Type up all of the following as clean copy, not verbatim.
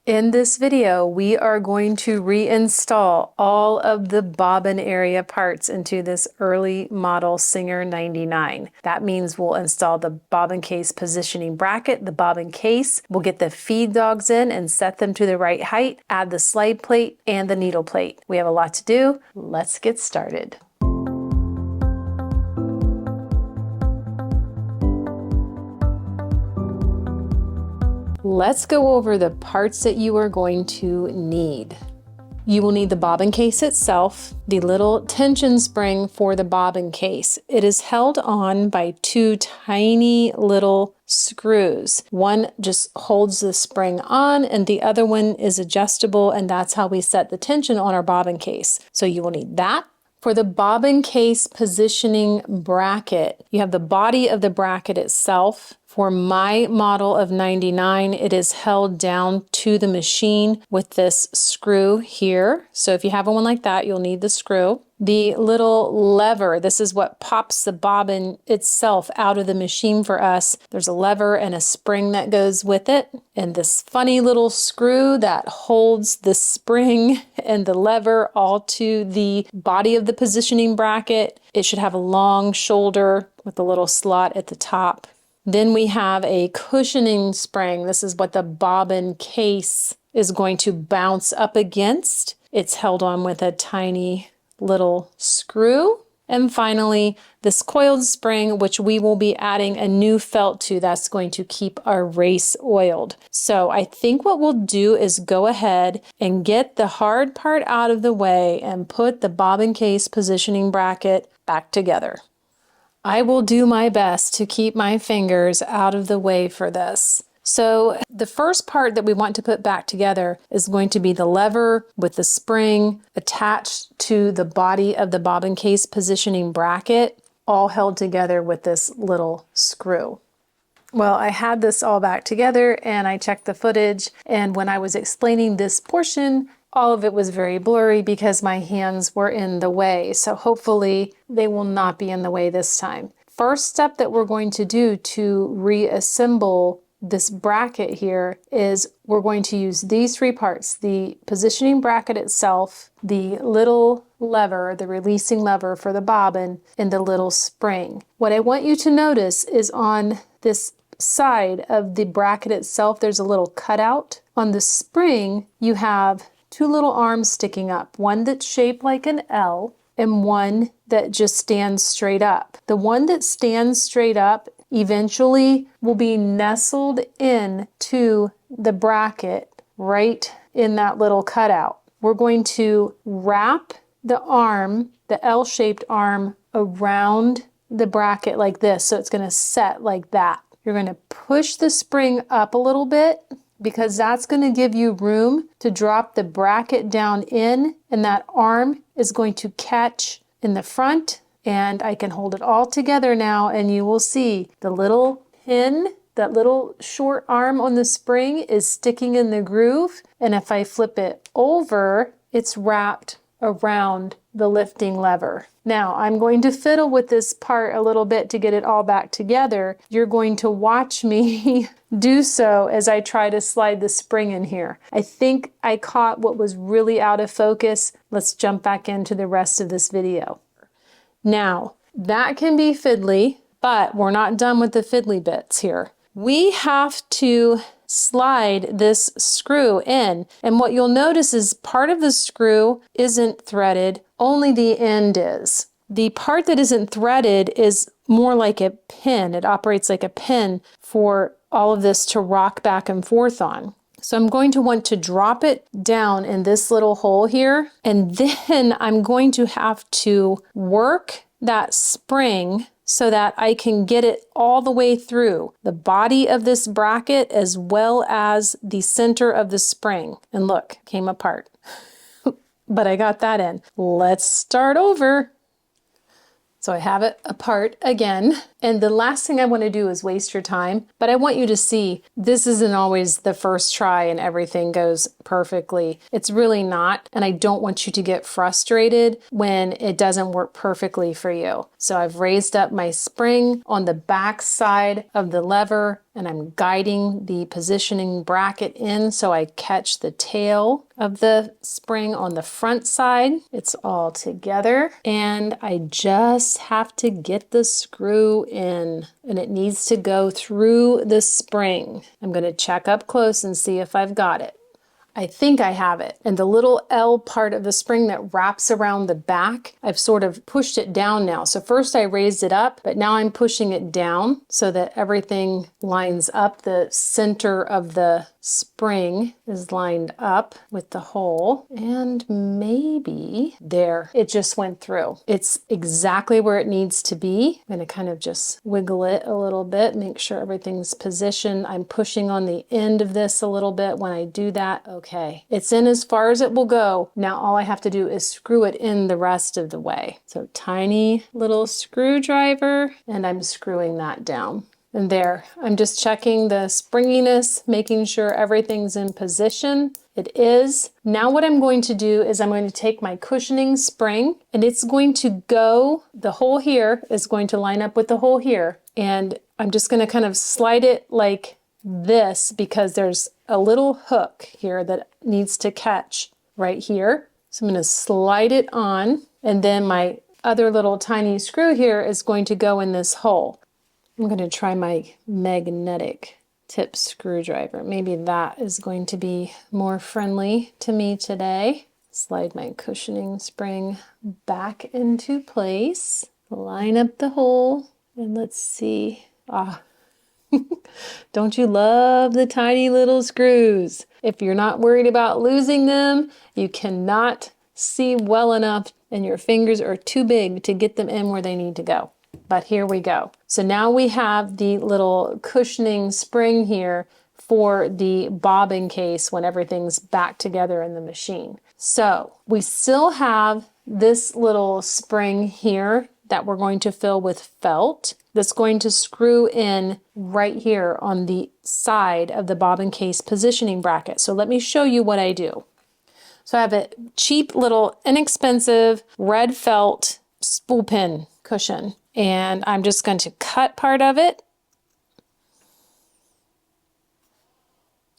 In this video, we are going to reinstall all of the bobbin area parts into this early model Singer 99. That means we'll install the bobbin case positioning bracket, the bobbin case. We'll get the feed dogs in and set them to the right height, add the slide plate and the needle plate. We have a lot to do. Let's get started. Let's go over the parts that you are going to need. You will need the bobbin case itself, the little tension spring for the bobbin case. It is held on by two tiny little screws. One just holds the spring on and the other one is adjustable, and that's how we set the tension on our bobbin case. So you will need that. For the bobbin case positioning bracket, you have the body of the bracket itself. For my model of 99, it is held down to the machine with this screw here. So if you have one like that, you'll need the screw. The little lever, this is what pops the bobbin itself out of the machine for us. There's a lever and a spring that goes with it. And this funny little screw that holds the spring and the lever all to the body of the positioning bracket. It should have a long shoulder with a little slot at the top. Then we have a cushioning spring. This is what the bobbin case is going to bounce up against. It's held on with a tiny little screw. And finally, this coiled spring, which we will be adding a new felt to, that's going to keep our race oiled. So I think what we'll do is go ahead and get the hard part out of the way and put the bobbin case positioning bracket back together. I will do my best to keep my fingers out of the way for this. So the first part that we want to put back together is going to be the lever with the spring attached to the body of the bobbin case positioning bracket, all held together with this little screw. Well, I had this all back together and I checked the footage, and when I was explaining this portion, all of it was very blurry because my hands were in the way. So hopefully they will not be in the way this time. First step that we're going to do to reassemble this bracket here is we're going to use these three parts: the positioning bracket itself, the little lever, the releasing lever for the bobbin, and the little spring. What I want you to notice is on this side of the bracket itself, there's a little cutout. On the spring, you have two little arms sticking up, one that's shaped like an L and one that just stands straight up. The one that stands straight up eventually will be nestled into the bracket right in that little cutout. We're going to wrap the arm, the L-shaped arm, around the bracket like this, so it's going to set like that. You're going to push the spring up a little bit, because that's going to give you room to drop the bracket down in, and that arm is going to catch in the front, and I can hold it all together now, and you will see the little pin, that little short arm on the spring is sticking in the groove, and if I flip it over, it's wrapped around the lifting lever. Now I'm going to fiddle with this part a little bit to get it all back together. You're going to watch me do so as I try to slide the spring in here. I think I caught what was really out of focus. Let's jump back into the rest of this video. Now that can be fiddly, but we're not done with the fiddly bits here. We have to slide this screw in, and what you'll notice is part of the screw isn't threaded, only the end is. The part that isn't threaded is more like a pin. It operates like a pin for all of this to rock back and forth on. So I'm going to want to drop it down in this little hole here, and then I'm going to have to work that spring so that I can get it all the way through the body of this bracket as well as the center of the spring. And look, came apart. But I got that in. Let's start over. So I have it apart again. And the last thing I want to do is waste your time, but I want you to see this isn't always the first try and everything goes perfectly. It's really not. And I don't want you to get frustrated when it doesn't work perfectly for you. So I've raised up my spring on the back side of the lever and I'm guiding the positioning bracket in so I catch the tail of the spring on the front side. It's all together, and I just have to get the screw in, and it needs to go through the spring. I'm going to check up close and see if I've got it. I think I have it. And the little L part of the spring that wraps around the back, I've sort of pushed it down now. So first I raised it up, but now I'm pushing it down so that everything lines up. The center of the spring is lined up with the hole, and maybe there, it just went through. It's exactly where it needs to be. I'm going to kind of just wiggle it a little bit, make sure everything's positioned. I'm pushing on the end of this a little bit when I do that. Okay, it's in as far as it will go. Now all I have to do is screw it in the rest of the way. So tiny little screwdriver, and I'm screwing that down. And there, I'm just checking the springiness, making sure everything's in position. It is. Now what I'm going to do is I'm going to take my cushioning spring, and it's going to go, the hole here is going to line up with the hole here. And I'm just going to kind of slide it like this because there's a little hook here that needs to catch right here. So I'm going to slide it on, and then my other little tiny screw here is going to go in this hole. I'm going to try my magnetic tip screwdriver. Maybe that is going to be more friendly to me today. Slide my cushioning spring back into place, line up the hole, and let's see. Don't you love the tiny little screws? If you're not worried about losing them, you cannot see well enough and your fingers are too big to get them in where they need to go. But here we go. So now we have the little cushioning spring here for the bobbin case when everything's back together in the machine. So we still have this little spring here that we're going to fill with felt that's going to screw in right here on the side of the bobbin case positioning bracket. So let me show you what I do. So I have a cheap little inexpensive red felt spool pin cushion, and I'm just going to cut part of it.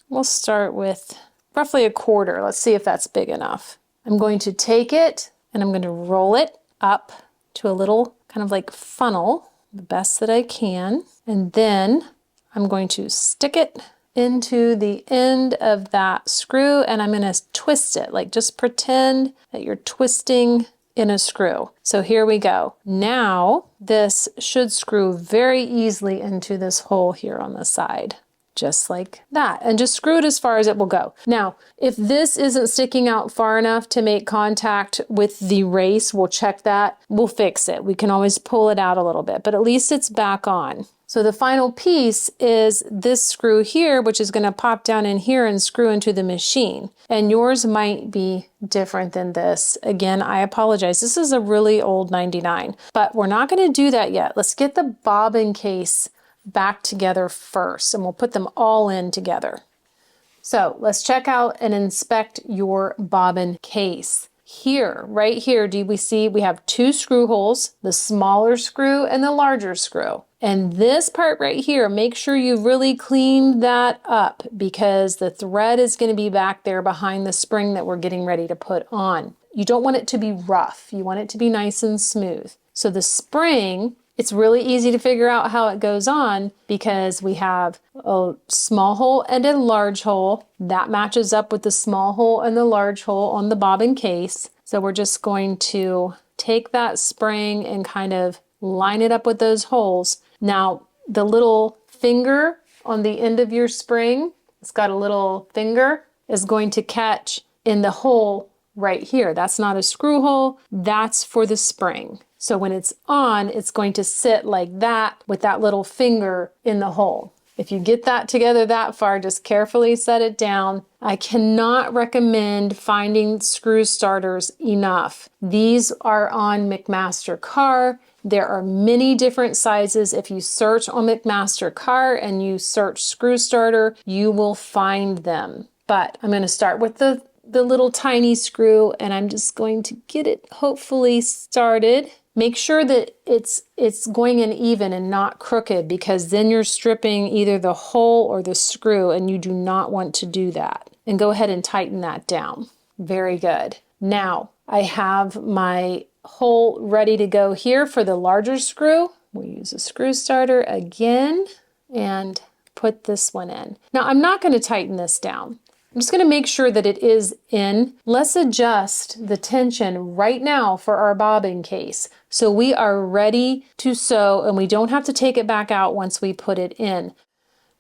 We'll start with roughly a quarter. Let's see if that's big enough. I'm going to take it and I'm going to roll it up to a little kind of like funnel, the best that I can. And then I'm going to stick it into the end of that screw, and I'm going to twist it, like just pretend that you're twisting in a screw. So here we go. Now this should screw very easily into this hole here on the side, just like that, and just screw it as far as it will go. Now, if this isn't sticking out far enough to make contact with the race, we'll check that. We'll fix it. We can always pull it out a little bit, but at least it's back on. So the final piece is this screw here, which is going to pop down in here and screw into the machine. And yours might be different than this. Again, I apologize. This is a really old 99, but we're not going to do that yet. Let's get the bobbin case back together first, and we'll put them all in together. So let's check out and inspect your bobbin case. Here, right here, do we see we have two screw holes, the smaller screw and the larger screw. And this part right here, make sure you really clean that up because the thread is going to be back there behind the spring that we're getting ready to put on. You don't want it to be rough. You want it to be nice and smooth. So the spring, it's really easy to figure out how it goes on because we have a small hole and a large hole. That matches up with the small hole and the large hole on the bobbin case. So we're just going to take that spring and kind of line it up with those holes. Now, the little finger on the end of your spring, it's got a little finger, is going to catch in the hole right here. That's not a screw hole, that's for the spring. So when it's on, it's going to sit like that with that little finger in the hole. If you get that together that far, just carefully set it down. I cannot recommend finding screw starters enough. These are on McMaster Carr. There are many different sizes. If you search on McMaster Carr and you search screw starter, you will find them. But I'm going to start with the little tiny screw, and I'm just going to get it hopefully started. Make sure that it's going in even and not crooked, because then you're stripping either the hole or the screw, and you do not want to do that. And go ahead and tighten that down. Very good. Now I have my hole ready to go here for the larger screw. We'll use a screw starter again and put this one in. Now I'm not going to tighten this down. I'm just going to make sure that it is in. Let's adjust the tension right now for our bobbin case, so we are ready to sew and we don't have to take it back out once we put it in.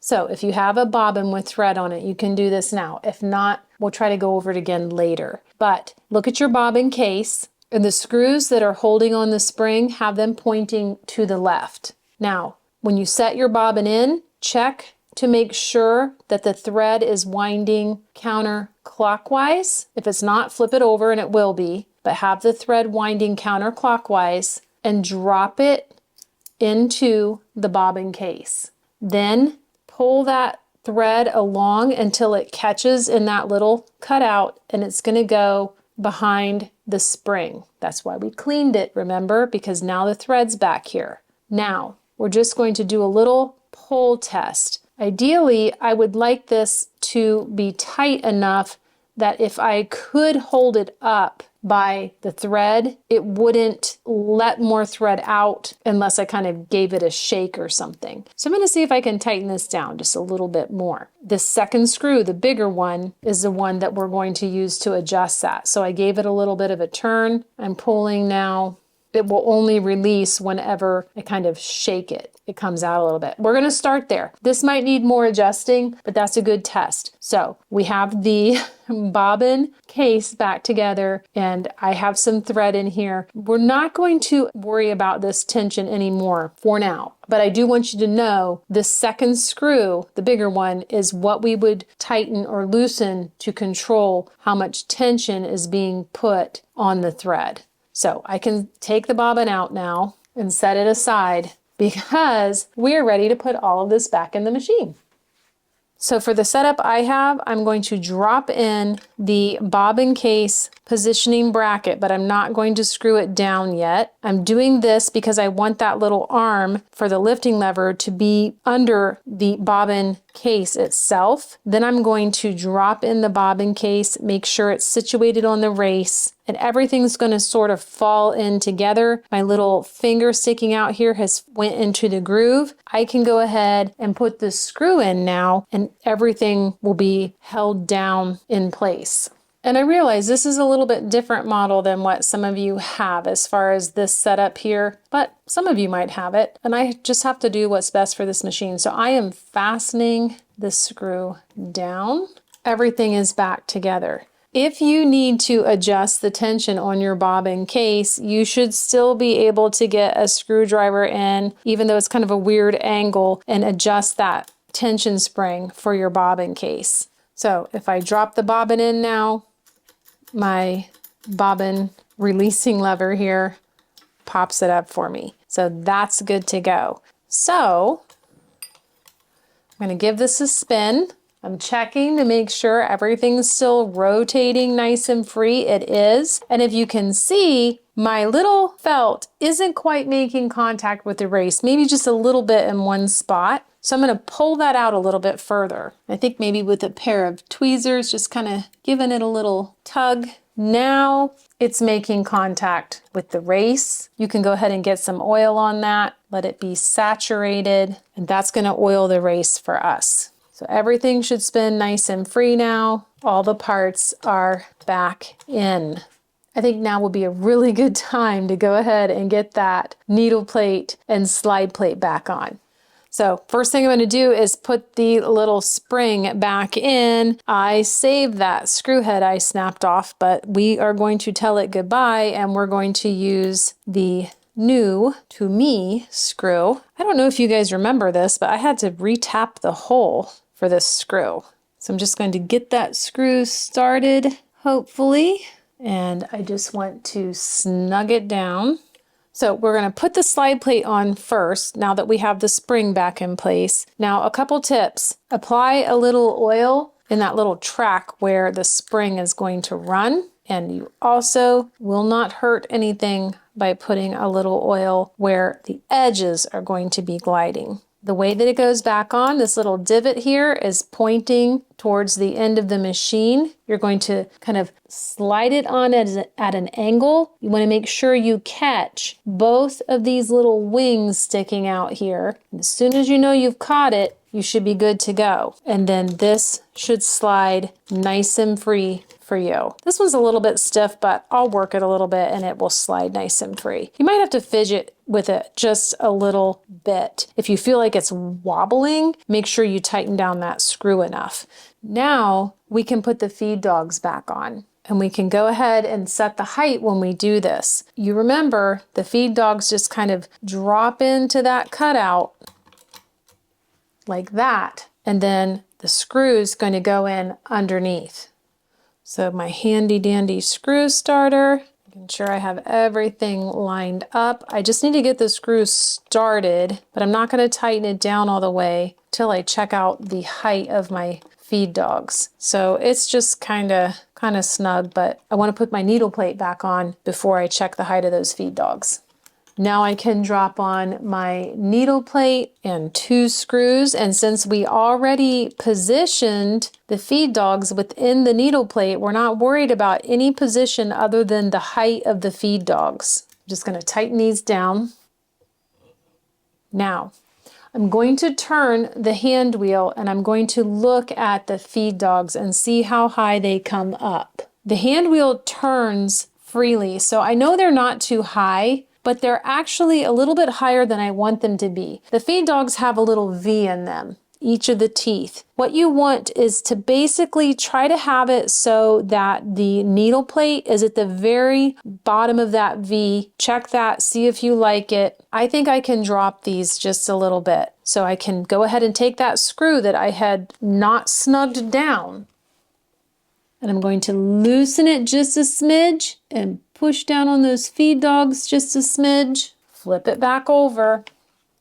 So if you have a bobbin with thread on it, you can do this now. If not, we'll try to go over it again later. But look at your bobbin case, and the screws that are holding on the spring, have them pointing to the left. Now, when you set your bobbin in, check to make sure that the thread is winding counterclockwise. If it's not, flip it over and it will be, but have the thread winding counterclockwise and drop it into the bobbin case. Then pull that thread along until it catches in that little cutout, and it's going to go behind the spring. That's why we cleaned it, remember, because now the thread's back here. Now we're just going to do a little pull test. Ideally, I would like this to be tight enough that if I could hold it up by the thread, it wouldn't let more thread out unless I kind of gave it a shake or something. So I'm going to see if I can tighten this down just a little bit more. The second screw, the bigger one, is the one that we're going to use to adjust that. So I gave it a little bit of a turn. I'm pulling now. It will only release whenever I kind of shake it. It comes out a little bit. We're going to start there. This might need more adjusting, but that's a good test. So we have the bobbin case back together, and I have some thread in here. We're not going to worry about this tension anymore for now, but I do want you to know the second screw, the bigger one, is what we would tighten or loosen to control how much tension is being put on the thread. So I can take the bobbin out now and set it aside because we are ready to put all of this back in the machine. So for the setup I have, I'm going to drop in the bobbin case positioning bracket, but I'm not going to screw it down yet. I'm doing this because I want that little arm for the lifting lever to be under the bobbin case itself. Then I'm going to drop in the bobbin case, make sure it's situated on the race, and everything's going to sort of fall in together. My little finger sticking out here has went into the groove. I can go ahead and put the screw in now, and everything will be held down in place. And I realize this is a little bit different model than what some of you have as far as this setup here, but some of you might have it, and I just have to do what's best for this machine. So I am fastening the screw down. Everything is back together. If you need to adjust the tension on your bobbin case, you should still be able to get a screwdriver in, even though it's kind of a weird angle, and adjust that tension spring for your bobbin case. So if I drop the bobbin in now, my bobbin releasing lever here pops it up for me. So that's good to go. So I'm going to give this a spin. I'm checking to make sure everything's still rotating nice and free. It is. And if you can see, my little felt isn't quite making contact with the race, maybe just a little bit in one spot. So I'm going to pull that out a little bit further. I think maybe with a pair of tweezers, just kind of giving it a little tug. Now it's making contact with the race. You can go ahead and get some oil on that, let it be saturated, and that's going to oil the race for us. So everything should spin nice and free now. All the parts are back in. I think now would be a really good time to go ahead and get that needle plate and slide plate back on. So first thing I'm going to do is put the little spring back in. I saved that screw head I snapped off, but we are going to tell it goodbye, and we're going to use the new, to me, screw. I don't know if you guys remember this, but I had to re-tap the hole for this screw. So I'm just going to get that screw started, hopefully, and I just want to snug it down. So we're going to put the slide plate on first, now that we have the spring back in place. Now, a couple tips. Apply a little oil in that little track where the spring is going to run, and you also will not hurt anything by putting a little oil where the edges are going to be gliding. The way that it goes back on, this little divot here is pointing towards the end of the machine. You're going to kind of slide it on at an angle. You want to make sure you catch both of these little wings sticking out here. And as soon as you know you've caught it, you should be good to go. And then this should slide nice and free for you. This one's a little bit stiff, but I'll work it a little bit and it will slide nice and free. You might have to fidget with it just a little bit. If you feel like it's wobbling, make sure you tighten down that screw enough. Now we can put the feed dogs back on. And we can go ahead and set the height when we do this. You remember the feed dogs just kind of drop into that cutout like that. And then the screw's going to go in underneath. So my handy dandy screw starter, making sure I have everything lined up. I just need to get the screw started, but I'm not going to tighten it down all the way till I check out the height of my feed dogs. So it's just kind of snug, but I want to put my needle plate back on before I check the height of those feed dogs. Now I can drop on my needle plate and 2 screws, and since we already positioned the feed dogs within the needle plate, we're not worried about any position other than the height of the feed dogs. I'm just going to tighten these down. Now, I'm going to turn the hand wheel and I'm going to look at the feed dogs and see how high they come up. The hand wheel turns freely, so I know they're not too high, but they're actually a little bit higher than I want them to be. The feed dogs have a little V in them, each of the teeth. What you want is to basically try to have it so that the needle plate is at the very bottom of that V. Check that, see if you like it. I think I can drop these just a little bit. So I can go ahead and take that screw that I had not snugged down, and I'm going to loosen it just a smidge and push down on those feed dogs just a smidge. Flip it back over.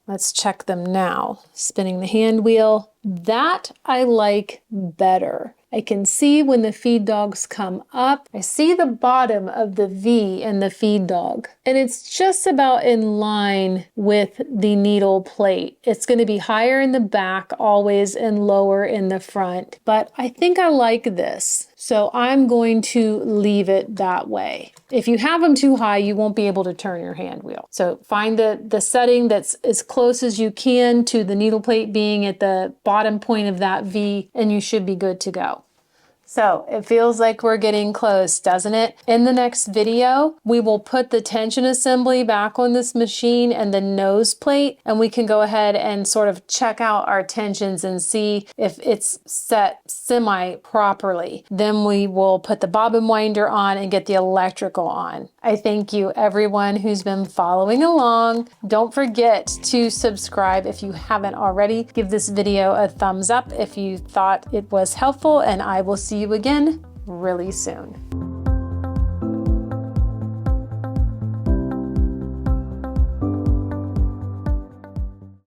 Let's check them now. Spinning the hand wheel. That I like better. I can see when the feed dogs come up. I see the bottom of the V in the feed dog. And it's just about in line with the needle plate. It's going to be higher in the back always and lower in the front. But I think I like this. So I'm going to leave it that way. If you have them too high, you won't be able to turn your hand wheel. So find the setting that's as close as you can to the needle plate being at the bottom point of that V, and you should be good to go. So it feels like we're getting close, doesn't it? In the next video, we will put the tension assembly back on this machine and the nose plate, and we can go ahead and sort of check out our tensions and see if it's set semi-properly. Then we will put the bobbin winder on and get the electrical on. I thank you everyone who's been following along. Don't forget to subscribe if you haven't already. Give this video a thumbs up if you thought it was helpful, and I will see you again really soon.